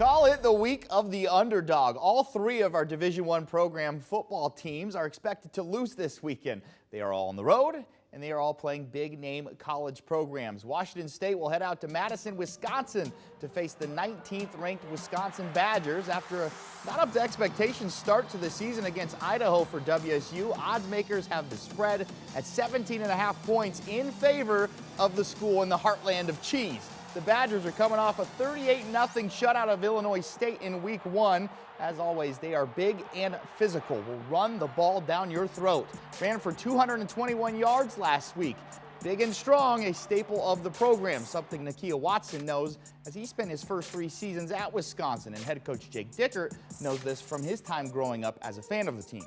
Call it the week of the underdog. All three of our Division I program football teams are expected to lose this weekend. They are all on the road, and they are all playing big-name college programs. Washington State will head out to Madison, Wisconsin to face the 19th-ranked Wisconsin Badgers after a not-up-to-expectations start to the season against Idaho for WSU. Odds makers have the spread at 17.5 points in favor of the school in the heartland of cheese. The Badgers are coming off a 38-0 shutout of Illinois State in Week 1. As always, they are big and physical, will run the ball down your throat. Ran for 221 yards last week. Big and strong, a staple of the program, something Nakia Watson knows as he spent his first 3 seasons at Wisconsin. And head coach Jake Dickert knows this from his time growing up as a fan of the team.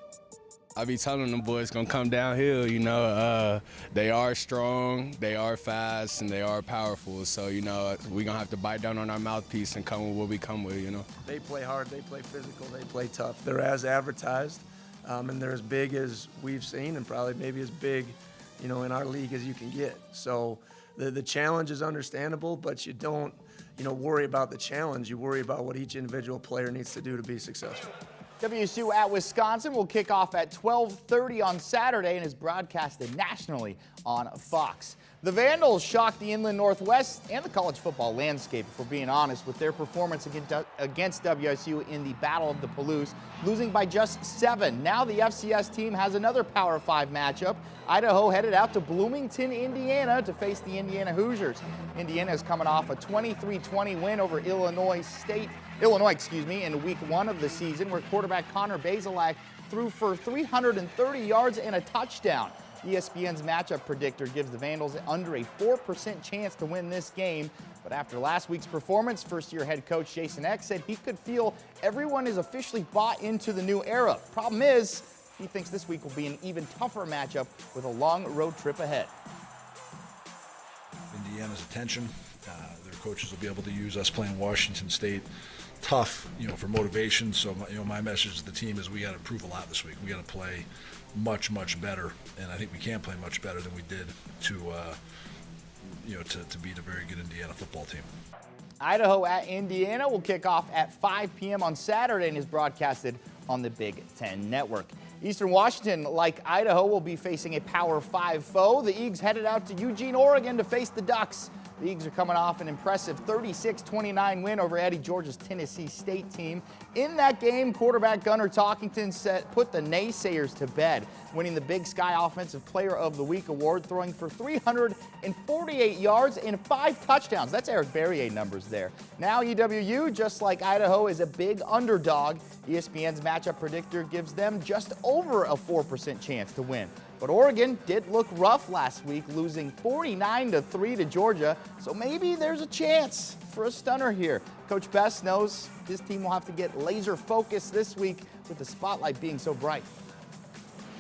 I be telling them boys gonna come downhill, you know. They are strong, they are fast, and they are powerful. So, you know, we gonna have to bite down on our mouthpiece and come with what we come with, you know. They play hard, they play physical, they play tough. They're as advertised, and they're as big as we've seen, and probably maybe as big, you know, in our league as you can get. So the challenge is understandable, but you don't, you know, worry about the challenge. You worry about what each individual player needs to do to be successful. WSU at Wisconsin will kick off at 12:30 on Saturday and is broadcasted nationally on Fox. The Vandals shocked the Inland Northwest and the college football landscape, if we're being honest, with their performance against WSU in the Battle of the Palouse, losing by just 7. Now the FCS team has another Power 5 matchup. Idaho headed out to Bloomington, Indiana to face the Indiana Hoosiers. Indiana is coming off a 23-20 win over Illinois, in Week 1 of the season, where quarterback Connor Bazelak threw for 330 yards and a touchdown. ESPN's matchup predictor gives the Vandals under a 4% chance to win this game. But after last week's performance, first-year head coach Jason Eck said he could feel everyone is officially bought into the new era. Problem is, he thinks this week will be an even tougher matchup with a long road trip ahead. Indiana's attention. Their coaches will be able to use us playing Washington State tough, you know, for motivation. So, my message to the team is we got to improve a lot this week. We got to play much, much better, and I think we can play much better than we did to beat a very good Indiana football team. Idaho at Indiana will kick off at 5 p.m. on Saturday and is broadcasted on the Big Ten Network. Eastern Washington, like Idaho, will be facing a Power 5 foe. The Eags headed out to Eugene, Oregon to face the Ducks. The Eags are coming off an impressive 36-29 win over Eddie George's Tennessee State team. In that game, quarterback Gunnar Talkington put the naysayers to bed, winning the Big Sky Offensive Player of the Week award, throwing for 348 yards and 5 touchdowns. That's Eric Barrier numbers there. Now EWU, just like Idaho, is a big underdog. ESPN's matchup predictor gives them just over a 4% chance to win. But Oregon did look rough last week, losing 49-3 to Georgia, so maybe there's a chance for a stunner here. Coach Best knows his team will have to get laser focused this week with the spotlight being so bright.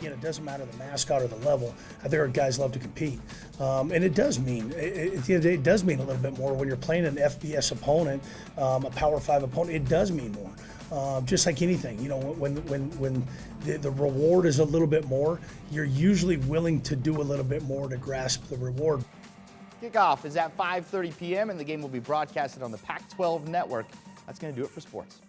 You know, it doesn't matter the mascot or the level. I think our guys love to compete, and it does mean it does mean a little bit more when you're playing an FBS opponent, a Power 5 opponent. It does mean more. Just like anything, you know, when the reward is a little bit more, you're usually willing to do a little bit more to grasp the reward. Kickoff is at 5:30 p.m. and the game will be broadcasted on the Pac-12 network. That's going to do it for sports.